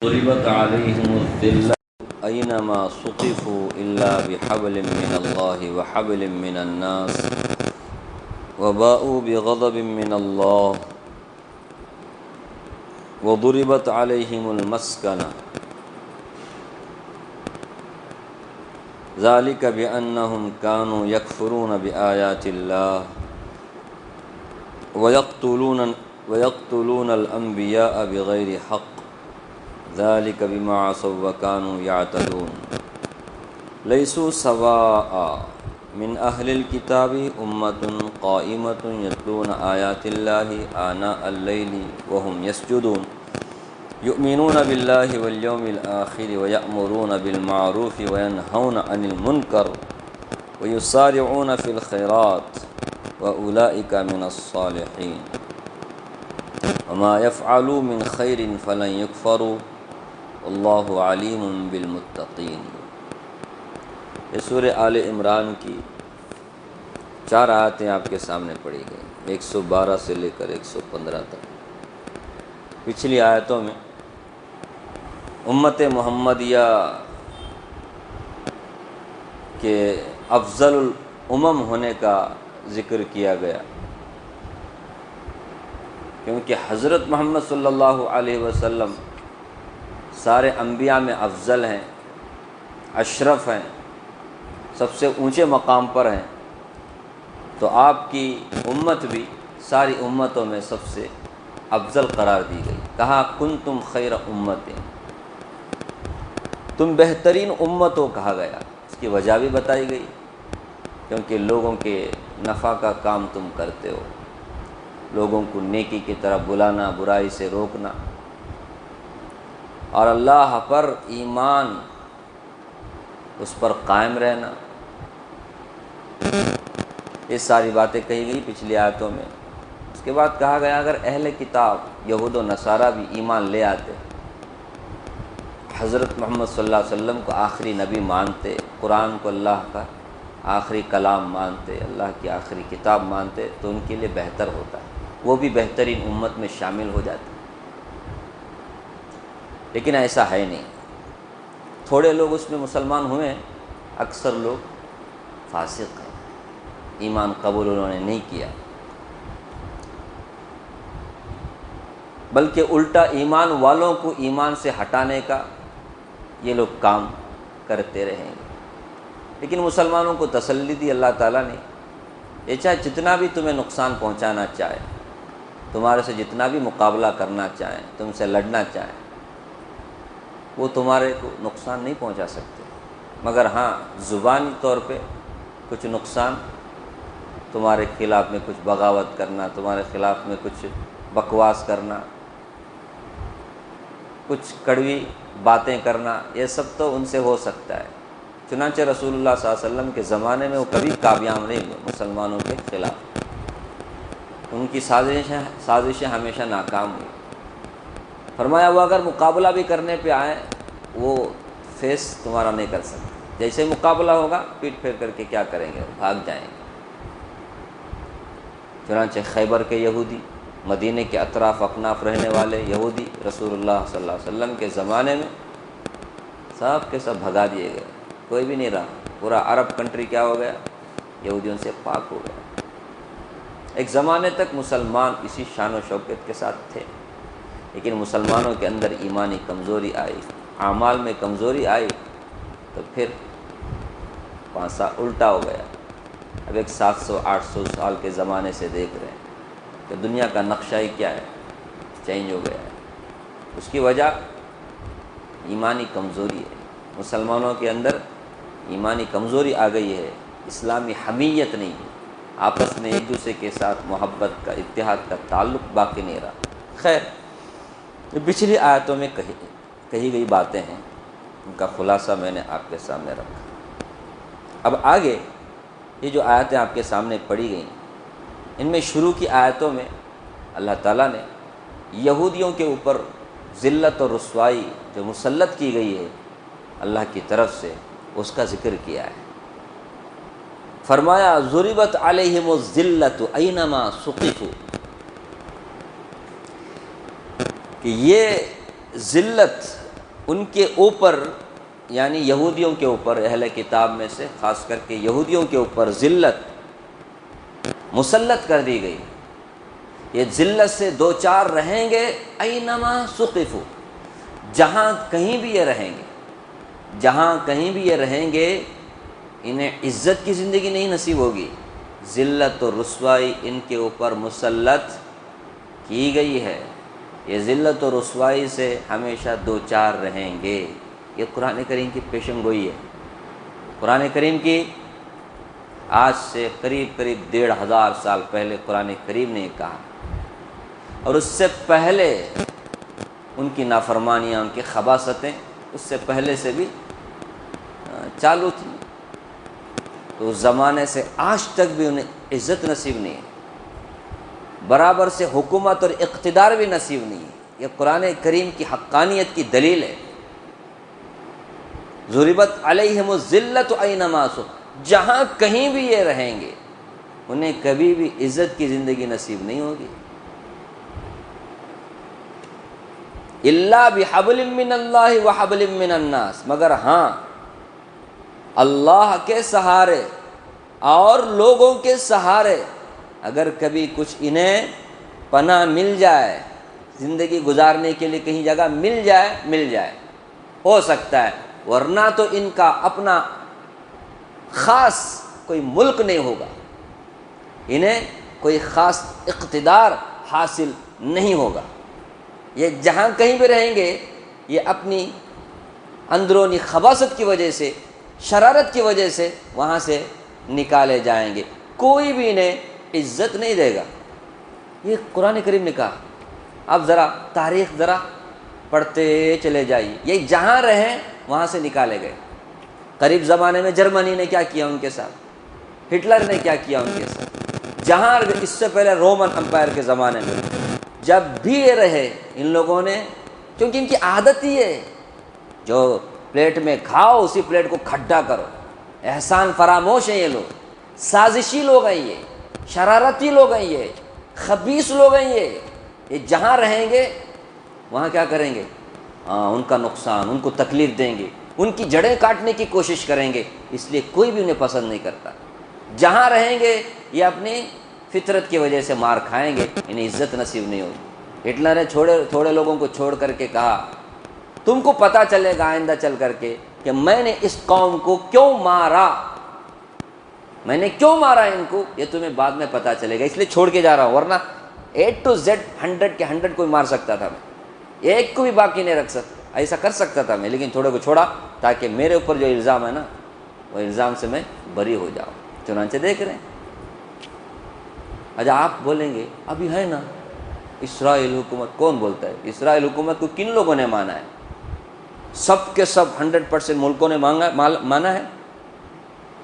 ضربت عليهم الذلة أينما ثقفوا إلا بحبل من الله وحبل من الناس وباءوا بغضب من الله وضربت عليهم المسكنة ذلك بأنهم كانوا يكفرون بآيات الله ويقتلون الأنبياء بغير حق ذلك بما عصوا وكانوا يعتدون ليسوا سواء من أهل الكتاب أمة قائمة يتلون آيات الله آناء الليل وهم يسجدون يؤمنون بالله واليوم الآخر ويأمرون بالمعروف وينهون عن المنكر ويسارعون في الخيرات وأولئك من الصالحين وما يفعلوا من خير فلن يكفروا اللہ علیم بالمتقین۔ یہ سورہ آل عمران کی 4 آیتیں آپ کے سامنے پڑھی گئی، 112 سے لے کر 115 تک۔ پچھلی آیتوں میں امت محمدیہ کے افضل الامم ہونے کا ذکر کیا گیا، کیونکہ حضرت محمد صلی اللہ علیہ وسلم سارے انبیاء میں افضل ہیں، اشرف ہیں، سب سے اونچے مقام پر ہیں، تو آپ کی امت بھی ساری امتوں میں سب سے افضل قرار دی گئی۔ کہا کنتم خیر امت، تم بہترین امت ہو کہا گیا۔ اس کی وجہ بھی بتائی گئی، کیونکہ لوگوں کے نفع کا کام تم کرتے ہو، لوگوں کو نیکی کی طرف بلانا، برائی سے روکنا، اور اللہ پر ایمان اس پر قائم رہنا۔ یہ ساری باتیں کہی گئی پچھلی آیتوں میں۔ اس کے بعد کہا گیا اگر اہل کتاب یہود و نصارہ بھی ایمان لے آتے، حضرت محمد صلی اللہ علیہ وسلم کو آخری نبی مانتے، قرآن کو اللہ کا آخری کلام مانتے، اللہ کی آخری کتاب مانتے، تو ان کے لیے بہتر ہوتا ہے، وہ بھی بہترین امت میں شامل ہو جاتے۔ لیکن ایسا ہے نہیں، تھوڑے لوگ اس میں مسلمان ہوئے ہیں، اکثر لوگ فاسق ہیں، ایمان قبول انہوں نے نہیں کیا، بلکہ الٹا ایمان والوں کو ایمان سے ہٹانے کا یہ لوگ کام کرتے رہیں گے۔ لیکن مسلمانوں کو تسلی دی اللہ تعالیٰ نے، یہ چاہے جتنا بھی تمہیں نقصان پہنچانا چاہے، تمہارے سے جتنا بھی مقابلہ کرنا چاہیں، تم سے لڑنا چاہیں، وہ تمہارے کو نقصان نہیں پہنچا سکتے، مگر ہاں زبانی طور پہ کچھ نقصان، تمہارے خلاف میں کچھ بغاوت کرنا، تمہارے خلاف میں کچھ بکواس کرنا، کچھ کڑوی باتیں کرنا، یہ سب تو ان سے ہو سکتا ہے۔ چنانچہ رسول اللہ صلی اللہ علیہ وسلم کے زمانے میں وہ کبھی کامیاب نہیں ہوئے مسلمانوں کے خلاف، ان کی سازشیں ہمیشہ ناکام ہوئی۔ فرمایا وہ اگر مقابلہ بھی کرنے پہ آئیں، وہ فیس تمہارا نہیں کر سکتے، جیسے مقابلہ ہوگا پیٹ پھیر کر کے کیا کریں گے، بھاگ جائیں گے۔ چنانچہ خیبر کے یہودی، مدینہ کے اطراف اکناف رہنے والے یہودی رسول اللہ صلی اللہ علیہ وسلم کے زمانے میں سب کے سب بھگا دیے گئے، کوئی بھی نہیں رہا، پورا عرب کنٹری کیا ہو گیا، یہودیوں سے پاک ہو گیا۔ ایک زمانے تک مسلمان اسی شان و شوکت کے ساتھ تھے، لیکن مسلمانوں کے اندر ایمانی کمزوری آئی، اعمال میں کمزوری آئی، تو پھر پانسا الٹا ہو گیا۔ اب ایک 700-800 سال کے زمانے سے دیکھ رہے ہیں کہ دنیا کا نقشہ ہی کیا ہے، چینج ہو گیا ہے۔ اس کی وجہ ایمانی کمزوری ہے، مسلمانوں کے اندر ایمانی کمزوری آ گئی ہے، اسلامی حمیت نہیں ہے، آپس میں ایک دوسرے کے ساتھ محبت کا، اتحاد کا تعلق باقی نہیں رہا۔ خیر، یہ پچھلی آیتوں میں کہی گئی باتیں ہیں، ان کا خلاصہ میں نے آپ کے سامنے رکھا۔ اب آگے یہ جو آیتیں آپ کے سامنے پڑھی گئیں، ان میں شروع کی آیتوں میں اللہ تعالیٰ نے یہودیوں کے اوپر ذلت اور رسوائی جو مسلط کی گئی ہے اللہ کی طرف سے، اس کا ذکر کیا ہے۔ فرمایا ضربت علیہم الذلۃ اینما ثقفوا، کہ یہ ذلت ان کے اوپر یعنی یہودیوں کے اوپر، اہل کتاب میں سے خاص کر کے یہودیوں کے اوپر ذلت مسلط کر دی گئی۔ یہ ذلت سے دو چار رہیں گے، اینما ثقفوا، جہاں کہیں بھی یہ رہیں گے، جہاں کہیں بھی یہ رہیں گے انہیں عزت کی زندگی نہیں نصیب ہوگی، ذلت و رسوائی ان کے اوپر مسلط کی گئی ہے۔ یہ ذلت و رسوائی سے ہمیشہ دو چار رہیں گے۔ یہ قرآن کریم کی پیشن گوئی ہے۔ قرآن کریم کی آج سے قریب 1500 سال پہلے قرآن کریم نے یہ کہا، اور اس سے پہلے ان کی نافرمانیاں، ان کی خباثتیں اس سے پہلے سے بھی چالو تھی، تو اس زمانے سے آج تک بھی انہیں عزت نصیب نہیں ہے، برابر سے حکومت اور اقتدار بھی نصیب نہیں ہے۔ یہ قرآن کریم کی حقانیت کی دلیل ہے۔ ضربت علیہم الذلۃ اینما ثقفوا، جہاں کہیں بھی یہ رہیں گے انہیں کبھی بھی عزت کی زندگی نصیب نہیں ہوگی۔ الا بحبل من اللہ وحبل من الناس، مگر ہاں اللہ کے سہارے اور لوگوں کے سہارے، اگر کبھی کچھ انہیں پناہ مل جائے، زندگی گزارنے کے لیے کہیں جگہ مل جائے ہو سکتا ہے، ورنہ تو ان کا اپنا خاص کوئی ملک نہیں ہوگا، انہیں کوئی خاص اقتدار حاصل نہیں ہوگا۔ یہ جہاں کہیں بھی رہیں گے یہ اپنی اندرونی خباثت کی وجہ سے، شرارت کی وجہ سے وہاں سے نکالے جائیں گے، کوئی بھی انہیں عزت نہیں دے گا۔ یہ قرآن کریم نے کہا۔ اب ذرا تاریخ ذرا پڑھتے چلے جائیے، یہ جہاں رہیں وہاں سے نکالے گئے۔ قریب زمانے میں جرمنی نے کیا کیا ان کے ساتھ، ہٹلر نے کیا کیا ان کے ساتھ، جہاں اس سے پہلے رومن امپائر کے زمانے میں جب بھی یہ رہے ان لوگوں نے، کیونکہ ان کی عادت ہی ہے جو پلیٹ میں کھاؤ اسی پلیٹ کو کھڈا کرو، احسان فراموش ہیں یہ لوگ، سازشی لوگ ہیں یہ، شرارتی لوگ ہیں یہ، خبیث لوگ ہیں یہ جہاں رہیں گے وہاں کیا کریں گے، ان کا نقصان، ان کو تکلیف دیں گے، ان کی جڑیں کاٹنے کی کوشش کریں گے، اس لیے کوئی بھی انہیں پسند نہیں کرتا۔ جہاں رہیں گے یہ اپنی فطرت کی وجہ سے مار کھائیں گے، انہیں عزت نصیب نہیں ہوگی۔ ہٹلر نے تھوڑے لوگوں کو چھوڑ کر کے کہا تم کو پتہ چلے گا آئندہ چل کر کے کہ میں نے اس قوم کو کیوں مارا، میں نے کیوں مارا ان کو، یہ تمہیں بعد میں پتہ چلے گا، اس لیے چھوڑ کے جا رہا ہوں، ورنہ A to Z 100 کے 100 کو مار سکتا تھا میں، ایک کو بھی باقی نہیں رکھ سکتا، ایسا کر سکتا تھا میں، لیکن تھوڑے کو چھوڑا تاکہ میرے اوپر جو الزام ہے نا وہ الزام سے میں بری ہو جاؤں۔ چنانچہ دیکھ رہے ہیں۔ اچھا آپ بولیں گے ابھی ہے نا اسرائیل حکومت، کون بولتا ہے اسرائیل حکومت کو کن لوگوں نے مانا ہے؟ سب کے سب 100% ملکوں نے مانا ہے؟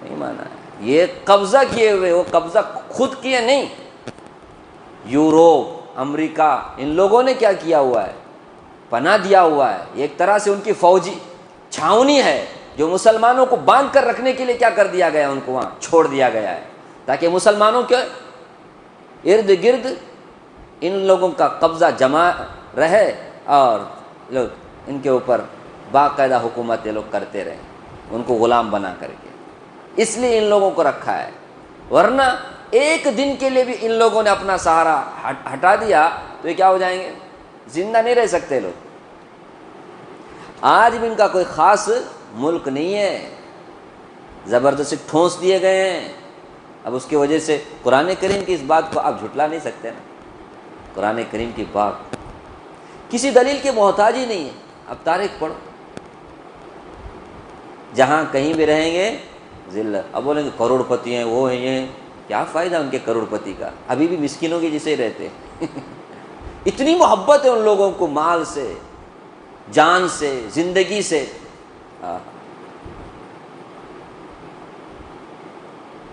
نہیں مانا ہے۔ یہ قبضہ کیے ہوئے، وہ قبضہ خود کیے نہیں، یوروپ، امریکہ، ان لوگوں نے کیا کیا ہوا ہے، پناہ دیا ہوا ہے، ایک طرح سے ان کی فوجی چھاؤنی ہے جو مسلمانوں کو باندھ کر رکھنے کے لیے کیا کر دیا گیا، ان کو وہاں چھوڑ دیا گیا ہے تاکہ مسلمانوں کے ارد گرد ان لوگوں کا قبضہ جمع رہے اور لوگ ان کے اوپر باقاعدہ حکومت یہ لوگ کرتے رہے، ان کو غلام بنا کر کے، اس لیے ان لوگوں کو رکھا ہے، ورنہ ایک دن کے لیے بھی ان لوگوں نے اپنا سہارا ہٹا دیا تو یہ کیا ہو جائیں گے، زندہ نہیں رہ سکتے لوگ۔ آج بھی ان کا کوئی خاص ملک نہیں ہے، زبردستی ٹھونس دیے گئے ہیں۔ اب اس کی وجہ سے قرآن کریم کی اس بات کو آپ جھٹلا نہیں سکتے نا، قرآن کریم کی بات کسی دلیل کے محتاج ہی نہیں ہے۔ اب تاریخ پڑھو، جہاں کہیں بھی رہیں گے ذلت۔ اب بولیں گے کروڑ پتی ہیں، وہ ہیں، یہ کیا فائدہ ان کے کروڑ پتی کا، ابھی بھی مسکینوں کے جیسے ہی رہتے اتنی محبت ہے ان لوگوں کو مال سے، جان سے، زندگی سے۔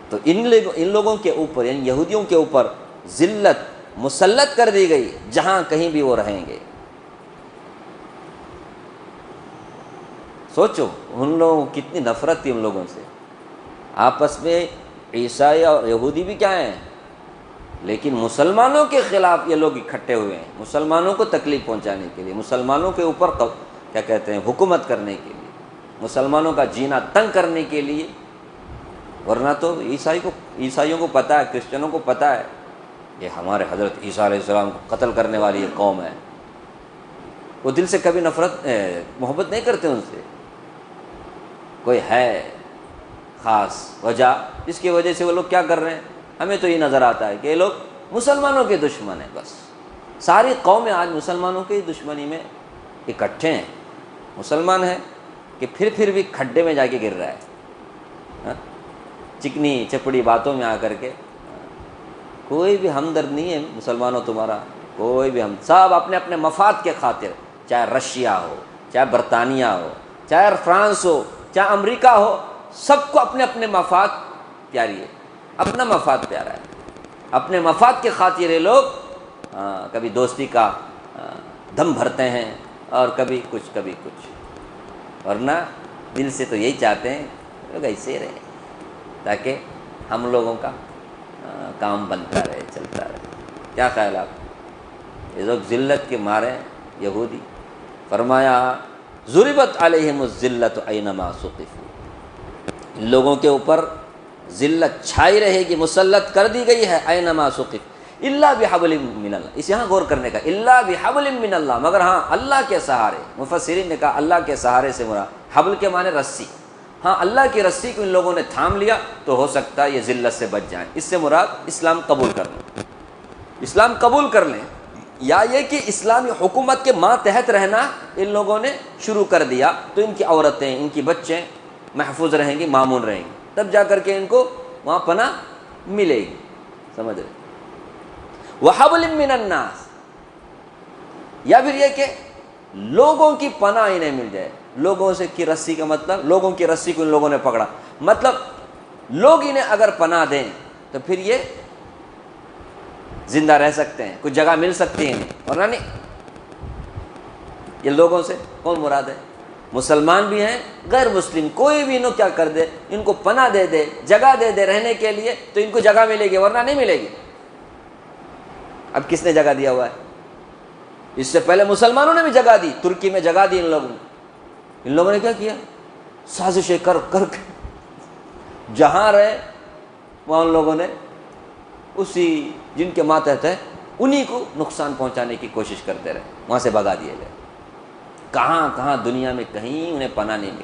تو ان لوگوں کے اوپر یعنی یہودیوں کے اوپر ذلت مسلط کر دی گئی جہاں کہیں بھی وہ رہیں گے۔ سوچو ان لوگوں کی کتنی نفرت تھی ان لوگوں سے، آپس میں عیسائی اور یہودی بھی کیا ہیں، لیکن مسلمانوں کے خلاف یہ لوگ اکٹھے ہوئے ہیں، مسلمانوں کو تکلیف پہنچانے کے لیے، مسلمانوں کے اوپر کیا کہتے ہیں حکومت کرنے کے لیے، مسلمانوں کا جینا تنگ کرنے کے لیے. ورنہ تو عیسائیوں کو پتہ ہے، کرسچنوں کو پتہ ہے یہ ہمارے حضرت عیسیٰ علیہ السلام کو قتل کرنے والی یہ قوم ہے. وہ دل سے کبھی محبت نہیں کرتے ان سے. کوئی ہے خاص وجہ جس کی وجہ سے وہ لوگ کیا کر رہے ہیں؟ ہمیں تو یہ نظر آتا ہے کہ یہ لوگ مسلمانوں کے دشمن ہیں. بس ساری قومیں آج مسلمانوں کی دشمنی میں اکٹھے ہیں. مسلمان ہے کہ پھر بھی کھڈے میں جا کے گر رہا ہے، چکنی چپڑی باتوں میں آ کر کے. کوئی بھی ہمدرد نہیں ہے مسلمانوں تمہارا، کوئی بھی. ہم سب اپنے اپنے مفاد کے خاطر، چاہے رشیا ہو، چاہے برطانیہ ہو، چاہے فرانس ہو، چاہے امریکہ ہو، سب کو اپنے اپنے مفاد پیاری ہے. اپنا مفاد پیارا ہے. اپنے مفاد کے خاطر یہ لوگ کبھی دوستی کا دم بھرتے ہیں اور کبھی کچھ. ورنہ دل سے تو یہی چاہتے ہیں لوگ ایسے ہی رہیں تاکہ ہم لوگوں کا کام بنتا رہے، چلتا رہے. کیا خیال آپ؟ یہ لوگ ذلت کے مارے یہودی. فرمایا ضربت علیہم الذلۃ اینما ثقفوا، ان لوگوں کے اوپر ذلت چھائی رہے گی، مسلط کر دی گئی ہے. اینما ثقف الا بحبل من اللہ، اس یہاں غور کرنے کا، الا بحبل من اللہ، مگر ہاں اللہ کے سہارے. مفسرین نے کہا اللہ کے سہارے سے مراد حبل کے معنی رسی. ہاں اللہ کی رسی کو ان لوگوں نے تھام لیا تو ہو سکتا ہے یہ ذلت سے بچ جائیں. اس سے مراد اسلام قبول کر لیں، اسلام قبول کر لیں، یا یہ کہ اسلامی حکومت کے ماتحت رہنا ان لوگوں نے شروع کر دیا تو ان کی عورتیں، ان کی بچیں محفوظ رہیں گی، مامون رہیں گی، تب جا کر کے ان کو وہاں پناہ ملے گی. سمجھ رہے؟ وَحَبْلٍ مِّنَ النَّاسِ، یا پھر یہ کہ لوگوں کی پناہ انہیں مل جائے. لوگوں سے کی رسی کا مطلب، لوگوں کی رسی کو ان لوگوں نے پکڑا، مطلب لوگ انہیں اگر پناہ دیں تو پھر یہ زندہ رہ سکتے ہیں، کچھ جگہ مل سکتی ہے انہیں. ورنہ نہیں. یہ لوگوں سے کون مراد ہے؟ مسلمان بھی ہیں، غیر مسلم، کوئی بھی انہوں کیا کر دے، ان کو پناہ دے دے، جگہ دے دے رہنے کے لیے تو ان کو جگہ ملے گی، ورنہ نہیں ملے گی. اب کس نے جگہ دیا ہوا ہے؟ اس سے پہلے مسلمانوں نے بھی جگہ دی. ترکی میں جگہ دی ان لوگوں نے. ان لوگوں نے کیا کیا؟ سازشیں کر کے جہاں رہے وہاں ان لوگوں نے اسی جن کے ماتحت ہے انہی کو نقصان پہنچانے کی کوشش کرتے رہے، وہاں سے بھگا دیے گئے. کہاں دنیا میں کہیں انہیں پناہ نہیں ملی.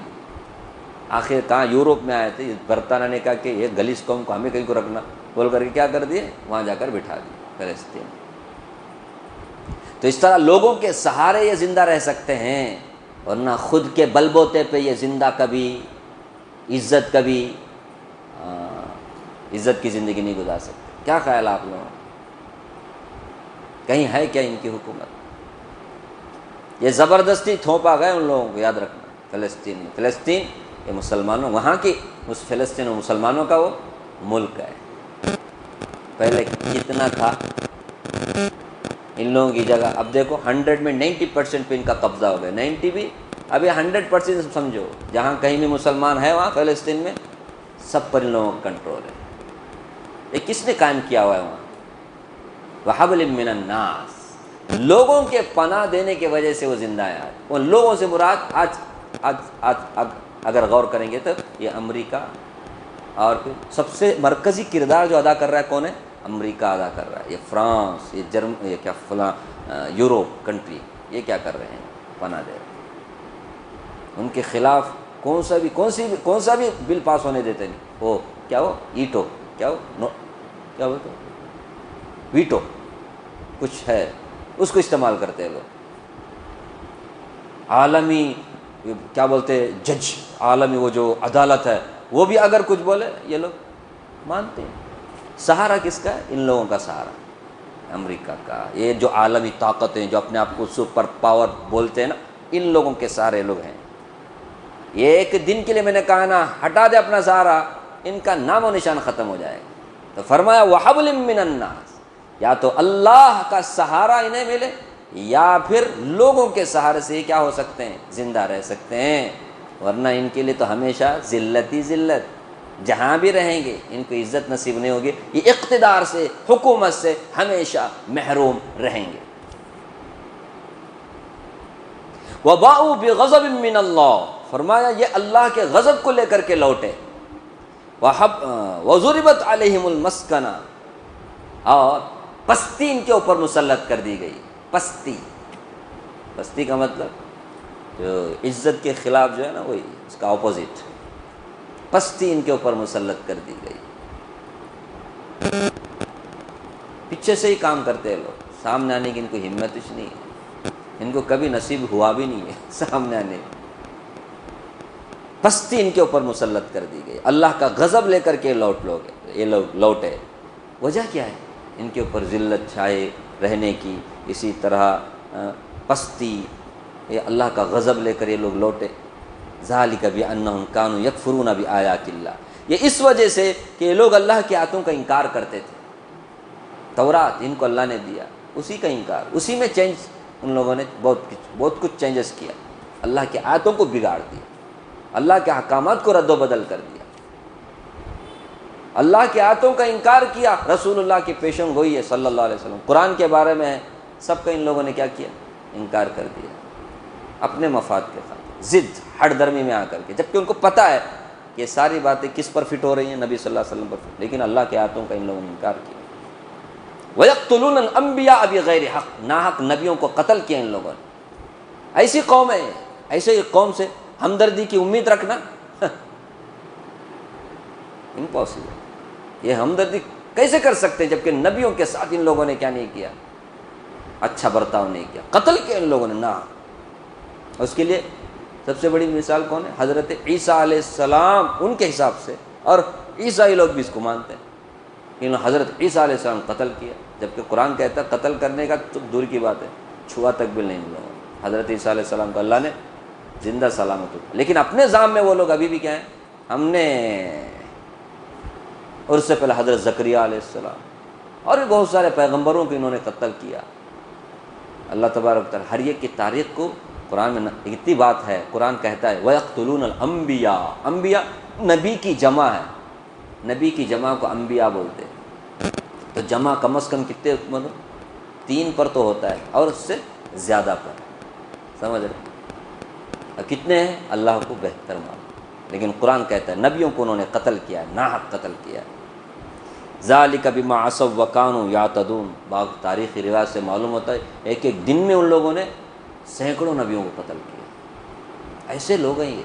آخر کہاں یورپ میں آئے تھے، برطانیہ نے کہا کہ یہ گلیس قوم کو ہمیں کہیں کو رکھنا، بول کر کے کیا کر دیے، وہاں جا کر بٹھا دیے فلسطین. تو اس طرح لوگوں کے سہارے یہ زندہ رہ سکتے ہیں، ورنہ خود کے بل بوتے پہ یہ زندہ کبھی عزت کی زندگی نہیں گزار سکتے. کیا خیال آپ لوگوں؟ کہیں ہے کیا ان کی حکومت؟ یہ زبردستی تھوپا گئے ان لوگوں کو، یاد رکھنا. فلسطین یہ مسلمانوں، وہاں کی اس فلسطین و مسلمانوں کا وہ ملک ہے. پہلے کتنا تھا ان لوگوں کی جگہ، اب دیکھو 100 میں 90% پہ ان کا قبضہ ہو گیا. 90 بھی ابھی 100% سمجھو، جہاں کہیں بھی مسلمان ہے وہاں فلسطین میں سب پر ان لوگوں کا کنٹرول ہے. یہ کس نے قائم کیا ہوا ہے وہاں؟ وَحَبْلٍ مِّنَ النَّاسِ، لوگوں کے پناہ دینے کی وجہ سے وہ زندہ ہے. وہ لوگوں سے مراد آج اگر غور کریں گے تو یہ امریکہ، اور پھر سب سے مرکزی کردار جو ادا کر رہا ہے کون ہے؟ امریکہ ادا کر رہا ہے. یہ فرانس، یہ کیا فلاں یوروپ کنٹری، یہ کیا کر رہے ہیں؟ پناہ دے رہے ہیں. ان کے خلاف کون سا بھی بل پاس ہونے دیتے نہیں. وہ کیا ہو ایٹو، کیا بولتے ویٹو کچھ ہے، اس کو استعمال کرتے ہیں لوگ. عالمی کیا بولتے جج، عالمی وہ جو عدالت ہے، وہ بھی اگر کچھ بولے یہ لوگ مانتے ہیں. سہارا کس کا ہے؟ ان لوگوں کا سہارا امریکہ کا. یہ جو عالمی طاقتیں جو اپنے آپ کو سپر پاور بولتے ہیں نا، ان لوگوں کے سارے لوگ ہیں. یہ ایک دن کے لیے میں نے کہا نا، ہٹا دے اپنا سہارا، ان کا نام و نشان ختم ہو جائے گا. تو فرمایا وَحَبْلٍ مِّنَ النَّاسِ، یا تو اللہ کا سہارا انہیں ملے، یا پھر لوگوں کے سہارے سے یہ کیا ہو سکتے ہیں؟ زندہ رہ سکتے ہیں. ورنہ ان کے لیے تو ہمیشہ ذلت ہی ذلت، جہاں بھی رہیں گے ان کو عزت نصیب نہیں ہوگی. یہ اقتدار سے، حکومت سے ہمیشہ محروم رہیں گے. وَبَاءُوا بِغَضَبٍ مِّنَ اللَّهِ، فرمایا یہ اللہ کے غضب کو لے کر کے لوٹے، وَضُرِبَتْ عَلَيْهِمُ الْمَسْكَنَةُ، اور پستی ان کے اوپر مسلط کر دی گئی۔ پستی کا مطلب جو عزت کے خلاف جو ہے نا، وہی اس کا اپوزٹ، پستی ان کے اوپر مسلط کر دی گئی۔ پیچھے سے ہی کام کرتے ہیں لوگ، سامنے آنے کی ان کو ہمت ہی نہیں ہے، ان کو کبھی نصیب ہوا بھی نہیں ہے سامنے آنے کی۔ پستی ان کے اوپر مسلط کر دی گئی، اللہ کا غضب لے کر کے یہ لوگ لوٹے۔ وجہ کیا ہے؟ ان کے اوپر ذلت چھائے رہنے کی، اسی طرح پستی، یہ اللہ کا غضب لے کر یہ لوگ لوٹے۔ ذالک بأنہم کانوا یکفرون بآیات اللہ، یہ اس وجہ سے کہ یہ لوگ اللہ کی آیاتوں کا انکار کرتے تھے۔ تورات ان کو اللہ نے دیا، اسی کا انکار، اسی میں چینج، ان لوگوں نے بہت کچھ چینجز کیا، اللہ کی آیاتوں کو بگاڑ دیا، اللہ کے احکامات کو رد و بدل کر دیا، اللہ کی آیاتوں کا انکار کیا۔ رسول اللہ کی پیشن گوئی ہے صلی اللہ علیہ وسلم، قرآن کے بارے میں ہے، سب کا ان لوگوں نے کیا کیا؟ انکار کر دیا، اپنے مفاد کے خاطر، ضد، ہٹ درمی میں آ کر کے، جبکہ ان کو پتہ ہے کہ یہ ساری باتیں کس پر فٹ ہو رہی ہیں؟ نبی صلی اللہ علیہ وسلم پر فٹ، لیکن اللہ کے آیاتوں کا ان لوگوں نے انکار کیا۔ وَيَقْتُلُونَ الْأَنْبِيَاءَ بِغَيْرِ حَقٍّ، ناحق نبیوں کو قتل کیا ان لوگوں نے۔ ایسی قوم ہے، ایسے قوم سے ہمدردی کی امید رکھنا امپاسبل۔ یہ ہمدردی کیسے کر سکتے جبکہ نبیوں کے ساتھ ان لوگوں نے کیا نہیں کیا؟ اچھا برتاؤ نہیں کیا، قتل کیا ان لوگوں نے ناحق۔ اس کے لیے سب سے بڑی مثال کون ہے؟ حضرت عیسیٰ علیہ السلام، ان کے حساب سے، اور عیسائی لوگ بھی اس کو مانتے ہیں، انہوں نے حضرت عیسیٰ علیہ السلام قتل کیا، جبکہ قرآن کہتا ہے قتل کرنے کا تو دور کی بات ہے، چھوا تک بھی نہیں لوگوں نے۔ حضرت عیسیٰ علیہ السلام کو اللہ نے زندہ سلامت اٹھا، لیکن اپنے ذام میں وہ لوگ ابھی بھی کیا ہیں؟ ہم نے، اور اس سے پہلے حضرت زکریا علیہ السلام اور بھی بہت سارے پیغمبروں کو انہوں نے قتل کیا۔ اللہ تبارک و تعالیٰ ہر ایک کی تاریخ کو قرآن میں اتنی بات ہے، قرآن کہتا ہے وَيَقْتُلُونَ الْأَنْبِيَاءَ، انبیاء نبی کی جمع ہے، نبی کی جمع کو انبیاء بولتے ہیں، تو جمع کم از کم کتنے مطلب 3 پر تو ہوتا ہے، اور اس سے زیادہ پر، سمجھ رہے؟ کتنے ہیں اللہ کو بہتر معلوم، لیکن قرآن کہتا ہے نبیوں کو انہوں نے قتل کیا ہے، ناحق قتل کیا ہے۔ ذالک بما عصوا وکانوا یعتدون، بعض تاریخی روایت سے معلوم ہوتا ہے ایک ایک دن میں ان لوگوں نے سینکڑوں نبیوں کو قتل کیا۔ ایسے لوگ ہیں یہ،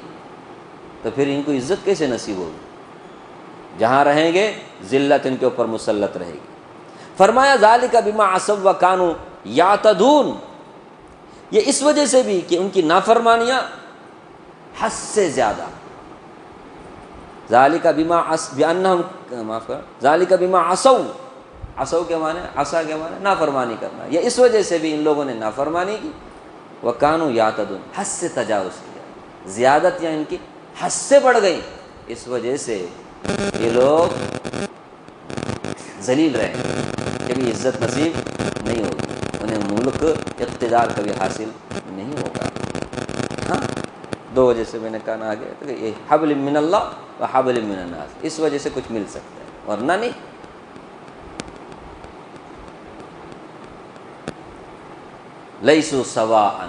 تو پھر ان کو عزت کیسے نصیب ہوگی؟ جہاں رہیں گے ذلت ان کے اوپر مسلط رہے گی۔ فرمایا ذالک بما عصوا وکانوا یعتدون، یہ اس وجہ سے بھی کہ ان کی نافرمانیاں حد سے زیادہ، ذالک بما بانہم، معاف کر، ذالک بما عصوا، عصوا کے معنی، عصا کے معنی نافرمانی کرنا، یہ اس وجہ سے بھی ان لوگوں نے نافرمانی کی، وکانوا یعتدون، حد سے تجاوز کیا، زیادتیاں ان کی حد سے بڑھ گئی، اس وجہ سے یہ لوگ ذلیل رہے، کبھی عزت نصیب نہیں ہوگی، انہیں ملک اقتدار کبھی حاصل نہیں ہوگا۔ ہاں 2 وجہ سے میں نے کہا نہ آگے، تو یہ حبل من اللہ و حبل من الناس، اس وجہ سے کچھ مل سکتا ہے ورنہ نہیں۔ لیسوا سواء،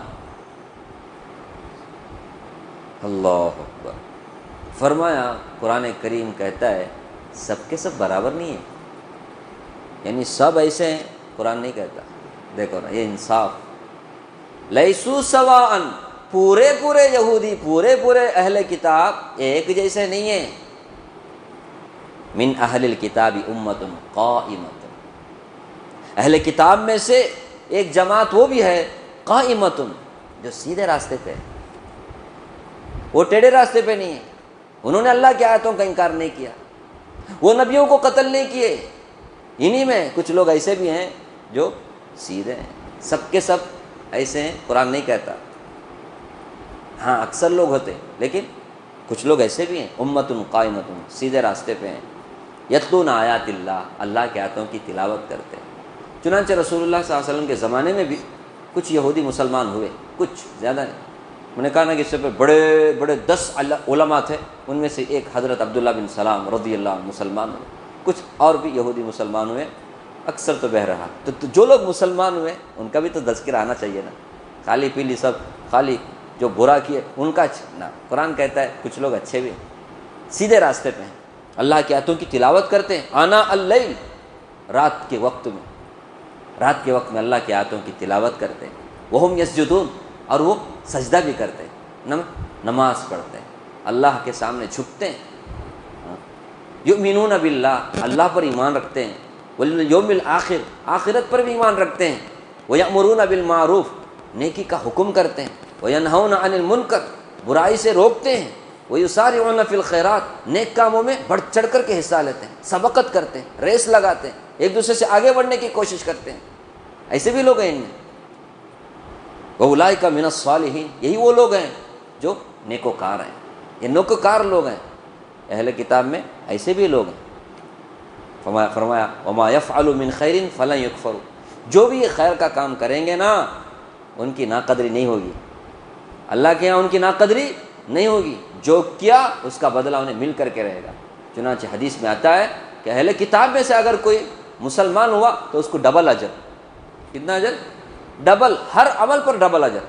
اللہ اکبر۔ فرمایا قرآن کریم کہتا ہے سب کے سب برابر نہیں ہیں، یعنی سب ایسے ہیں، قرآن نہیں کہتا، دیکھو نا یہ انصاف۔ لیسوا سواء، پورے یہودی، پورے اہل کتاب ایک جیسے نہیں ہیں۔ من اہل الکتاب امۃ قائمۃ، اہل کتاب میں سے ایک جماعت وہ بھی ہے قائمۃ، جو سیدھے راستے پہ ہے، وہ ٹیڑھے راستے پہ نہیں ہے، انہوں نے اللہ کی آیتوں کا انکار نہیں کیا، وہ نبیوں کو قتل نہیں کیے۔ انہی میں کچھ لوگ ایسے بھی ہیں جو سیدھے ہیں، سب کے سب ایسے ہیں قرآن نہیں کہتا، ہاں اکثر لوگ ہوتے، لیکن کچھ لوگ ایسے بھی ہیں امۃ قائمۃ، سیدھے راستے پہ ہیں، یتلون آیات اللہ، اللہ کی آیاتوں کی تلاوت کرتے ہیں۔ چنانچہ رسول اللہ صلی اللہ علیہ وسلم کے زمانے میں بھی کچھ یہودی مسلمان ہوئے، کچھ زیادہ نہیں، میں نے کہا نا کہ اس سے بڑے 10 علماء تھے، ان میں سے ایک حضرت عبداللہ بن سلام رضی اللہ عنہ مسلمان ہوئے، کچھ اور بھی یہودی مسلمان ہوئے، اکثر تو بہرحال تو جو لوگ مسلمان ہوئے ان کا بھی تو تذکرہ آنا چاہیے نا، خالی پیلی سب خالی جو برا کیے ان کا نہ. قرآن کہتا ہے کچھ لوگ اچھے بھی ہیں، سیدھے راستے پہ ہیں، اللہ کی آیتوں کی تلاوت کرتے ہیں آنا اللیل، رات کے وقت میں اللہ کی آیتوں کی تلاوت کرتے ہیں. وہم یسجدون، اور وہ سجدہ بھی کرتے ہیں، نماز پڑھتے ہیں، اللہ کے سامنے جھکتے ہیں. یؤمنون باللہ، اللہ پر ایمان رکھتے ہیں، والیوم الآخر، آخرت پر بھی ایمان رکھتے ہیں. ویأمرون بالمعروف، نیکی کا حکم کرتے ہیں. وینہون عن المنکر، برائی سے روکتے ہیں. ویسارعون فی الخیرات، نیک کاموں میں بڑھ چڑھ کر کے حصہ لیتے ہیں، سبقت کرتے ہیں، ریس لگاتے ہیں، ایک دوسرے سے آگے بڑھنے کی کوشش کرتے ہیں. ایسے بھی لوگ ہیں ان میں. وَأُولَٰئِکَ مِنَ الصَّالِحِینَ، یہی وہ لوگ ہیں جو نیکوکار ہیں، یہ نیکوکار لوگ ہیں. اہل کتاب میں ایسے بھی لوگ ہیں. فرمایا وَمَا يَفْعَلُ مِنْ خَيْرٍ فَلَنْ يُكْفَرُ، جو بھی یہ خیر کا کام کریں گے نا ان کی ناقدری نہیں ہوگی، اللہ کے یہاں ان کی ناقدری نہیں ہوگی. جو کیا اس کا بدلہ انہیں مل کر کے رہے گا. چنانچہ حدیث میں آتا ہے کہ اہل کتاب میں سے اگر کوئی مسلمان ہوا تو اس کو ڈبل اجر. کتنا اجر؟ ڈبل، ہر عمل پر ڈبل اجر.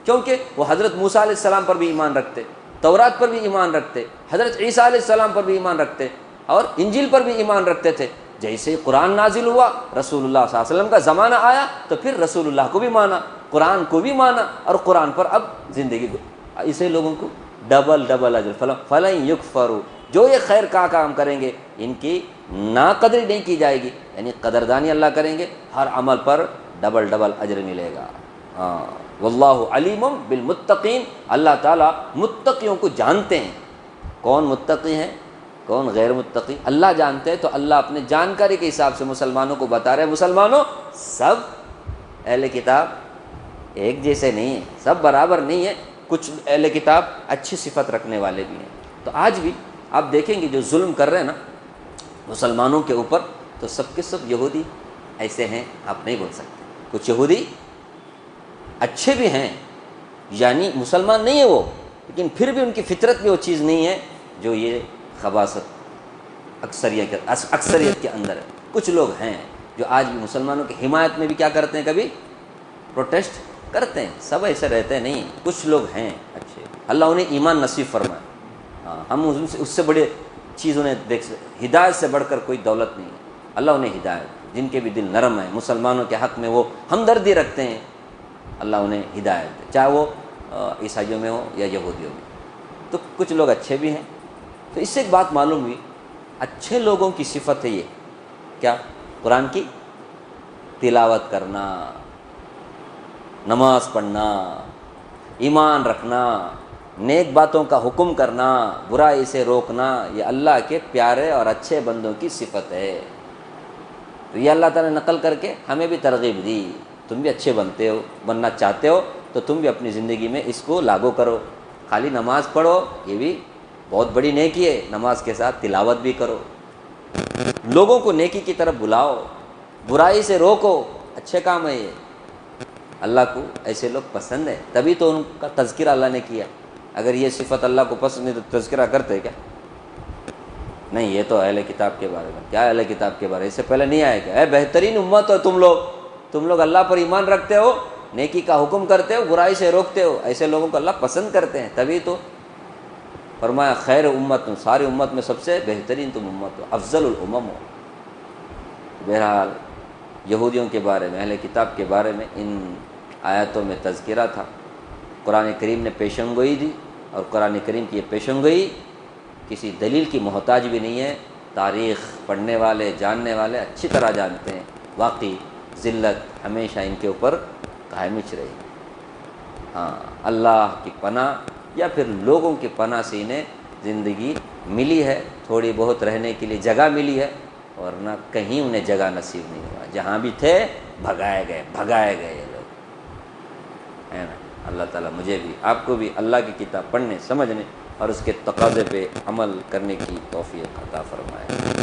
کیونکہ وہ حضرت موسیٰ علیہ السلام پر بھی ایمان رکھتے، تورات پر بھی ایمان رکھتے، حضرت عیسیٰ علیہ السلام پر بھی ایمان رکھتے، اور انجیل پر بھی ایمان رکھتے تھے. جیسے قرآن نازل ہوا، رسول اللہ صلی اللہ علیہ وسلم کا زمانہ آیا تو پھر رسول اللہ کو بھی مانا، قرآن کو بھی مانا، اور قرآن پر اب زندگی کو. اسے لوگوں کو ڈبل اجر. فلن یکفروا، جو یہ خیر کا کام کریں گے ان کی ناقدری نہیں کی جائے گی، یعنی قدردانی اللہ کریں گے، ہر عمل پر ڈبل اجر ملے گا. ہاں، واللہ علیم بالمتقین، اللہ تعالیٰ متقیوں کو جانتے ہیں. کون متقی ہیں کون غیر متقی اللہ جانتے ہیں. تو اللہ اپنے جانکاری کے حساب سے مسلمانوں کو بتا رہے ہیں، مسلمانوں سب اہل کتاب ایک جیسے نہیں ہیں، سب برابر نہیں ہیں. کچھ اہل کتاب اچھی صفت رکھنے والے بھی ہیں. تو آج بھی آپ دیکھیں گے جو ظلم کر رہے ہیں نا مسلمانوں کے اوپر، تو سب کے سب یہودی ایسے ہیں، آپ نہیں بول سکتے. کچھ یہودی اچھے بھی ہیں، یعنی مسلمان نہیں ہے وہ، لیکن پھر بھی ان کی فطرت میں وہ چیز نہیں ہے جو یہ خباثت اکثریت کے اندر ہے. کچھ لوگ ہیں جو آج بھی مسلمانوں کی حمایت میں بھی کیا کرتے ہیں، کبھی پروٹیسٹ کرتے ہیں. سب ایسے رہتے نہیں، کچھ لوگ ہیں اچھے، اللہ انہیں ایمان نصیب فرمائے. ہاں، ہم اس سے بڑے چیز انہیں دیکھ، ہدایت سے بڑھ کر کوئی دولت نہیں ہے. اللہ انہیں ہدایت، جن کے بھی دل نرم ہیں، مسلمانوں کے حق میں وہ ہمدردی رکھتے ہیں، اللہ انہیں ہدایت دے، چاہے وہ عیسائیوں میں ہو یا یہودیوں میں. تو کچھ لوگ اچھے بھی ہیں. تو اس سے ایک بات معلوم ہوئی، اچھے لوگوں کی صفت ہے یہ کیا؟ قرآن کی تلاوت کرنا، نماز پڑھنا، ایمان رکھنا، نیک باتوں کا حکم کرنا، برائی سے روکنا. یہ اللہ کے پیارے اور اچھے بندوں کی صفت ہے. تو یہ اللہ تعالیٰ نے نقل کر کے ہمیں بھی ترغیب دی. تم بھی اچھے بننا چاہتے ہو تو تم بھی اپنی زندگی میں اس کو لاگو کرو. خالی نماز پڑھو یہ بھی بہت بڑی نیکی ہے، نماز کے ساتھ تلاوت بھی کرو. لوگوں کو نیکی کی طرف بلاؤ، برائی سے روکو، اچھے کام ہے یہ. اللہ کو ایسے لوگ پسند ہے، تبھی تو ان کا تذکرہ اللہ نے کیا. اگر یہ صفت اللہ کو پسند نہیں تو تذکرہ کرتے کیا؟ نہیں. یہ تو اہل کتاب کے بارے میں. کیا اہل کتاب کے بارے میں؟ اس سے پہلے نہیں آیا کیا؟ اے بہترین امت ہو تم لوگ اللہ پر ایمان رکھتے ہو، نیکی کا حکم کرتے ہو، برائی سے روکتے ہو. ایسے لوگوں کو اللہ پسند کرتے ہیں. تبھی تو فرمایا خیر امت، ساری امت میں سب سے بہترین تم امت ہو، افضل الامم ہو. بہرحال یہودیوں کے بارے میں، اہل کتاب کے بارے میں ان آیاتوں میں تذکرہ تھا. قرآن کریم نے پیشن گوئی دی، اور قرآن کریم کی یہ پیشن گوئی کسی دلیل کی محتاج بھی نہیں ہے. تاریخ پڑھنے والے، جاننے والے اچھی طرح جانتے ہیں. واقعی ذلت ہمیشہ ان کے اوپر قائمچ رہی. ہاں، اللہ کی پناہ یا پھر لوگوں کی پناہ سے انہیں زندگی ملی ہے، تھوڑی بہت رہنے کے لیے جگہ ملی ہے، ورنہ کہیں انہیں جگہ نصیب نہیں ہوا. جہاں بھی تھے بھگائے گئے یہ لوگ، ہے نا. اللہ تعالیٰ مجھے بھی آپ کو بھی اللہ کی کتاب پڑھنے، سمجھنے اور اس کے تقاضے پہ عمل کرنے کی توفیق عطا فرمائے.